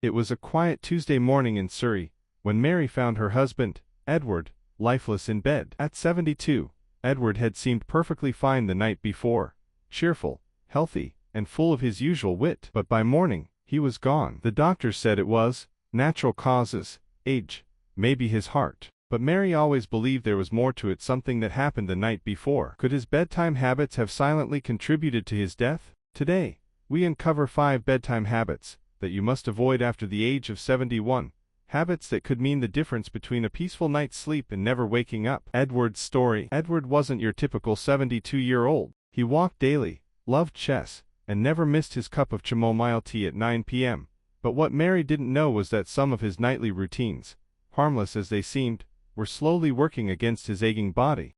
It was a quiet Tuesday morning in Surrey, when Mary found her husband, Edward, lifeless in bed. At 72, Edward had seemed perfectly fine the night before, cheerful, healthy, and full of his usual wit. But by morning, he was gone. The doctors said it was natural causes, age, maybe his heart. But Mary always believed there was more to it, something that happened the night before. Could his bedtime habits have silently contributed to his death? Today, we uncover 5 bedtime habits that you must avoid after the age of 71. Habits that could mean the difference between a peaceful night's sleep and never waking up. Edward's story. Edward wasn't your typical 72-year-old. He walked daily, loved chess, and never missed his cup of chamomile tea at 9 p.m. But what Mary didn't know was that some of his nightly routines, harmless as they seemed, were slowly working against his aching body.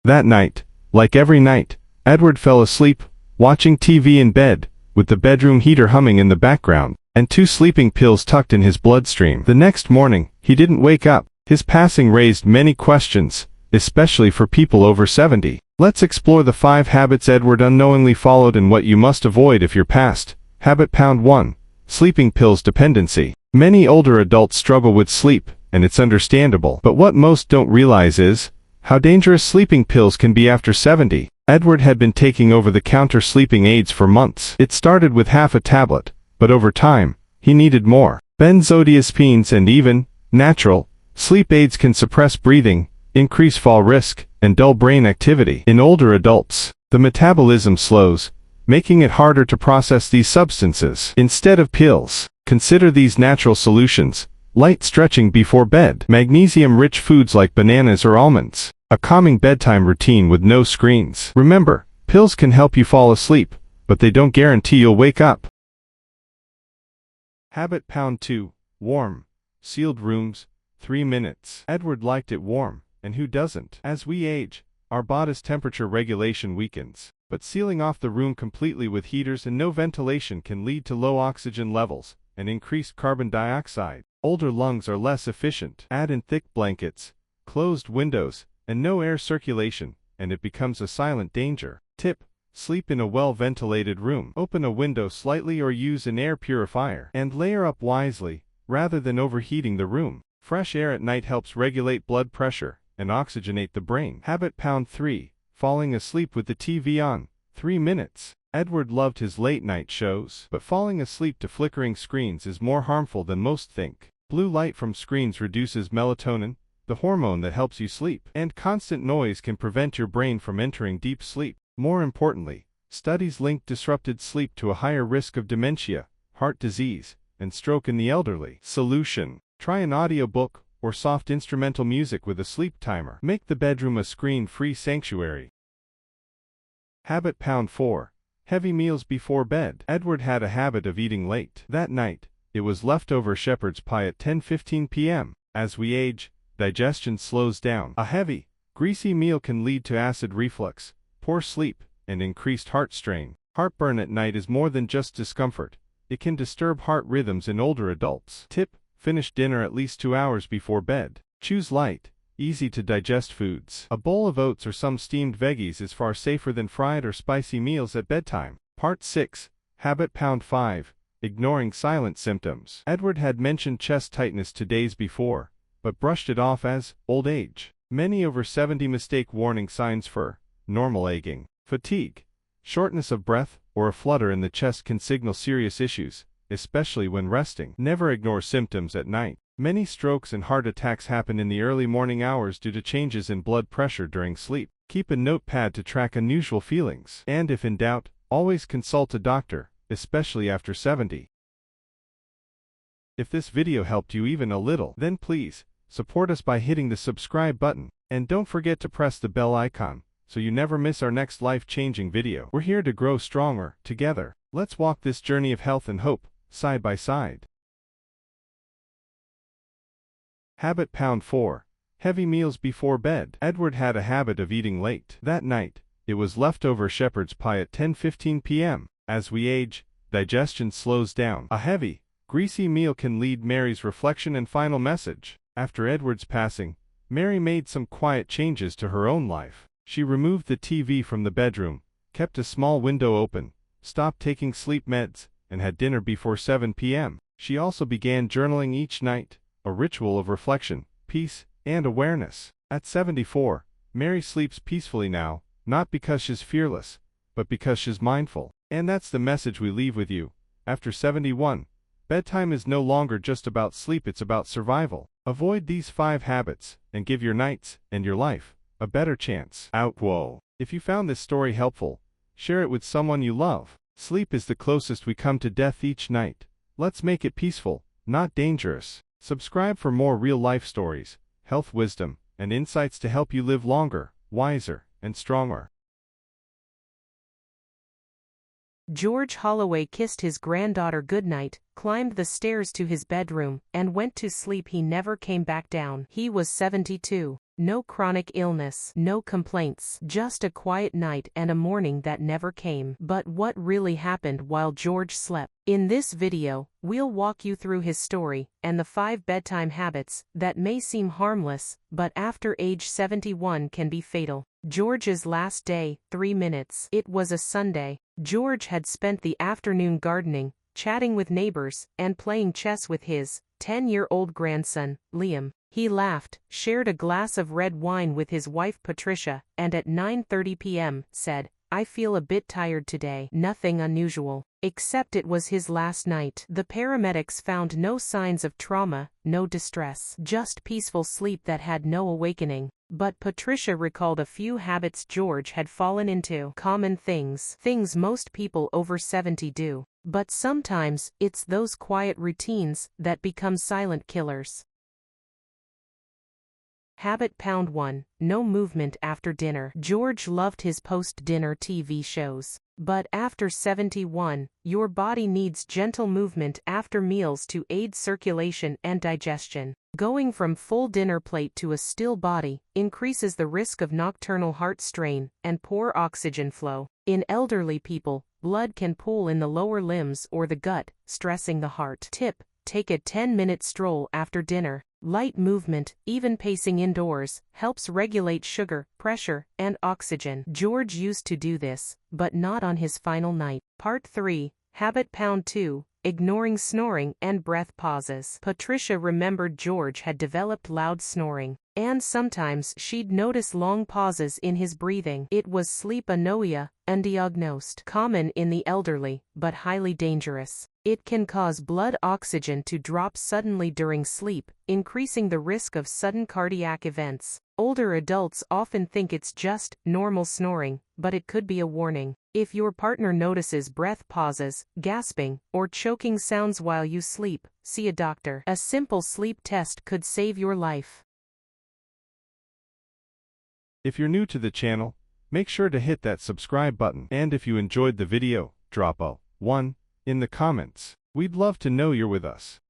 That night, like every night, Edward fell asleep, watching TV in bed, with the bedroom heater humming in the background, and 2 sleeping pills tucked in his bloodstream. The next morning, he didn't wake up. His passing raised many questions, especially for people over 70. Let's explore the 5 habits Edward unknowingly followed and what you must avoid if you're past. Habit pound 1. Sleeping pills dependency. Many older adults struggle with sleep, and it's understandable. But what most don't realize is how dangerous sleeping pills can be after 70. Edward had been taking over-the-counter sleeping aids for months. It started with half a tablet, but over time, he needed more. Benzodiazepines and even natural sleep aids can suppress breathing, increase fall risk, and dull brain activity. In older adults, the metabolism slows, making it harder to process these substances. Instead of pills, consider these natural solutions. Light stretching before bed. Magnesium-rich foods like bananas or almonds. A calming bedtime routine with no screens. Remember, pills can help you fall asleep, but they don't guarantee you'll wake up. Habit pound 2. Warm, sealed rooms, 3 minutes. Edward liked it warm, and who doesn't? As we age, our body's temperature regulation weakens. But sealing off the room completely with heaters and no ventilation can lead to low oxygen levels and increased carbon dioxide. Older lungs are less efficient. Add in thick blankets, closed windows, and no air circulation, and it becomes a silent danger. Tip: sleep in a well-ventilated room. Open a window slightly or use an air purifier. And layer up wisely, rather than overheating the room. Fresh air at night helps regulate blood pressure and oxygenate the brain. Habit pound 3. Falling asleep with the TV on. 3 minutes. Edward loved his late-night shows, but falling asleep to flickering screens is more harmful than most think. Blue light from screens reduces melatonin, the hormone that helps you sleep, and constant noise can prevent your brain from entering deep sleep. More importantly, studies link disrupted sleep to a higher risk of dementia, heart disease, and stroke in the elderly. Solution: try an audiobook or soft instrumental music with a sleep timer. Make the bedroom a screen-free sanctuary. Habit pound 4. Heavy meals before bed. Edward had a habit of eating late. That night, it was leftover shepherd's pie at 10:15 p.m. As we age, digestion slows down. A heavy, greasy meal can lead to acid reflux, poor sleep, and increased heart strain. Heartburn at night is more than just discomfort. It can disturb heart rhythms in older adults. Tip: finish dinner at least 2 hours before bed. Choose light, easy-to-digest foods. A bowl of oats or some steamed veggies is far safer than fried or spicy meals at bedtime. Part 6. Habit pound 5. Ignoring silent symptoms. Edward had mentioned chest tightness 2 days before, but brushed it off as old age. Many over 70 mistake warning signs for normal aching. Fatigue, shortness of breath, or a flutter in the chest can signal serious issues, especially when resting. Never ignore symptoms at night. Many strokes and heart attacks happen in the early morning hours due to changes in blood pressure during sleep. Keep a notepad to track unusual feelings. And if in doubt, always consult a doctor, especially after 70. If this video helped you even a little, then please support us by hitting the subscribe button. And don't forget to press the bell icon, so you never miss our next life-changing video. We're here to grow stronger, together. Let's walk this journey of health and hope, side by side. Habit pound 4. Heavy meals before bed. Edward had a habit of eating late. That night, it was leftover shepherd's pie at 10:15 p.m. As we age, digestion slows down. A heavy, greasy meal can lead Mary's reflection and final message. After Edward's passing, Mary made some quiet changes to her own life. She removed the TV from the bedroom, kept a small window open, stopped taking sleep meds, and had dinner before 7 p.m. She also began journaling each night, a ritual of reflection, peace, and awareness. At 74, Mary sleeps peacefully now, not because she's fearless, but because she's mindful. And that's the message we leave with you. After 71, bedtime is no longer just about sleep, it's about survival. Avoid these 5 habits, and give your nights, and your life, a better chance. Whoa. If you found this story helpful, share it with someone you love. Sleep is the closest we come to death each night. Let's make it peaceful, not dangerous. Subscribe for more real-life stories, health wisdom, and insights to help you live longer, wiser, and stronger. George Holloway kissed his granddaughter goodnight, climbed the stairs to his bedroom, and went to sleep. He never came back down. He was 72. No chronic illness, no complaints, just a quiet night and a morning that never came. But what really happened while George slept? In this video, we'll walk you through his story and the 5 bedtime habits that may seem harmless, but after age 71 can be fatal. George's last day, 3 minutes. It was a Sunday. George had spent the afternoon gardening, chatting with neighbors, and playing chess with his 10-year-old grandson, Liam. He laughed, shared a glass of red wine with his wife Patricia, and at 9:30 p.m. said, "I feel a bit tired today." Nothing unusual, except it was his last night. The paramedics found no signs of trauma, no distress, just peaceful sleep that had no awakening. But Patricia recalled a few habits George had fallen into. Common things most people over 70 do. But sometimes, it's those quiet routines that become silent killers. Habit pound 1. No movement after dinner. George loved his post-dinner TV shows. But after 71, your body needs gentle movement after meals to aid circulation and digestion. Going from full dinner plate to a still body increases the risk of nocturnal heart strain and poor oxygen flow. In elderly people, blood can pool in the lower limbs or the gut, stressing the heart. Tip: take a 10-minute stroll after dinner. Light movement, even pacing indoors, helps regulate sugar, pressure, and oxygen. George used to do this, but not on his final night. Part 3, Habit Pound 2, Ignoring Snoring and Breath Pauses. Patricia remembered George had developed loud snoring, and sometimes she'd notice long pauses in his breathing. It was sleep apnea, undiagnosed, common in the elderly, but highly dangerous. It can cause blood oxygen to drop suddenly during sleep, increasing the risk of sudden cardiac events. Older adults often think it's just normal snoring, but it could be a warning. If your partner notices breath pauses, gasping, or choking sounds while you sleep, see a doctor. A simple sleep test could save your life. If you're new to the channel, make sure to hit that subscribe button. And if you enjoyed the video, drop a 1 in the comments. We'd love to know you're with us.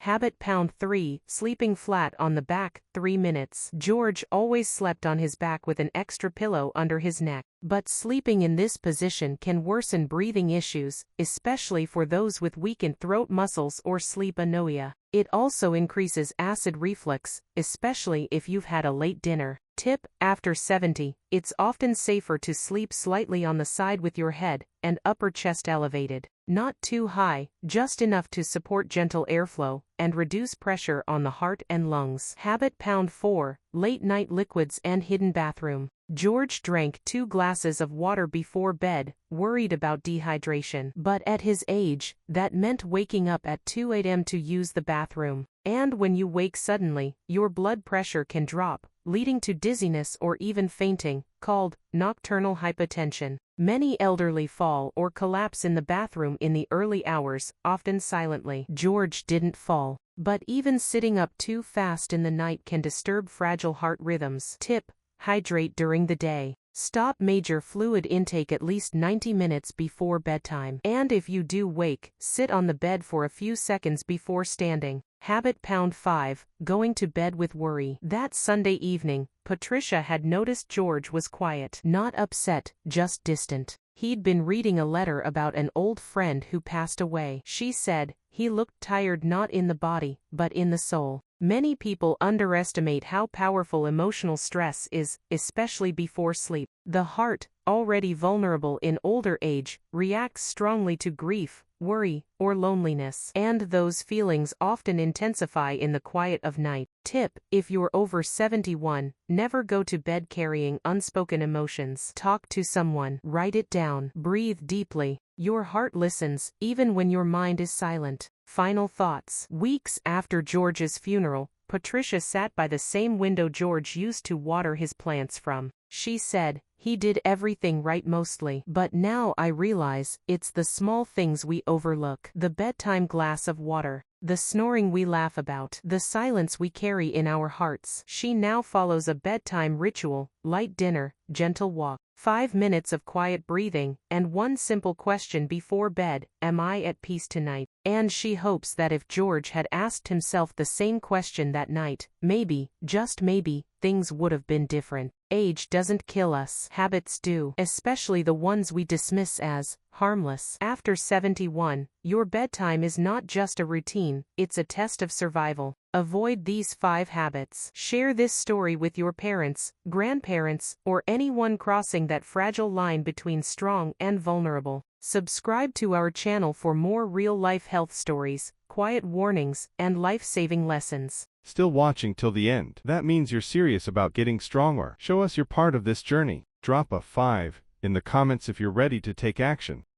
Habit Pound 3, Sleeping Flat on the Back, 3 minutes. George always slept on his back with an extra pillow under his neck. But sleeping in this position can worsen breathing issues, especially for those with weakened throat muscles or sleep apnea. It also increases acid reflux, especially if you've had a late dinner. Tip: after 70, it's often safer to sleep slightly on the side with your head and upper chest elevated. Not too high, just enough to support gentle airflow and reduce pressure on the heart and lungs. Habit Pound 4, Late Night Liquids and Hidden Bathroom. George drank 2 glasses of water before bed, worried about dehydration. But at his age, that meant waking up at 2 a.m. to use the bathroom. And when you wake suddenly, your blood pressure can drop, leading to dizziness or even fainting, called nocturnal hypotension. Many elderly fall or collapse in the bathroom in the early hours, often silently. George didn't fall, but even sitting up too fast in the night can disturb fragile heart rhythms. Tip: hydrate during the day. Stop major fluid intake at least 90 minutes before bedtime. And if you do wake, sit on the bed for a few seconds before standing. Habit Pound 5, Going to Bed with Worry. That Sunday evening, Patricia had noticed George was quiet. Not upset, just distant. He'd been reading a letter about an old friend who passed away. She said, he looked tired not in the body, but in the soul. Many people underestimate how powerful emotional stress is, especially before sleep. The heart, already vulnerable in older age, reacts strongly to grief, worry, or loneliness, and those feelings often intensify in the quiet of night. Tip: if you're over 71, never go to bed carrying unspoken emotions. Talk to someone, write it down, breathe deeply. Your heart listens, even when your mind is silent. Final thoughts. Weeks after George's funeral, Patricia sat by the same window George used to water his plants from. She said, "He did everything right mostly. But now I realize, it's the small things we overlook. The bedtime glass of water. The snoring we laugh about. The silence we carry in our hearts." She now follows a bedtime ritual: light dinner, gentle walk, 5 minutes of quiet breathing, and one simple question before bed: am I at peace tonight? And she hopes that if George had asked himself the same question that night, maybe, just maybe, things would have been different. Age doesn't kill us. Habits do, especially the ones we dismiss as harmless. After 71, your bedtime is not just a routine, it's a test of survival. Avoid these 5 habits. Share this story with your parents, grandparents, or anyone crossing that fragile line between strong and vulnerable. Subscribe to our channel for more real-life health stories, quiet warnings, and life-saving lessons. Still watching till the end? That means you're serious about getting stronger. Show us you're part of this journey. Drop a 5 in the comments if you're ready to take action.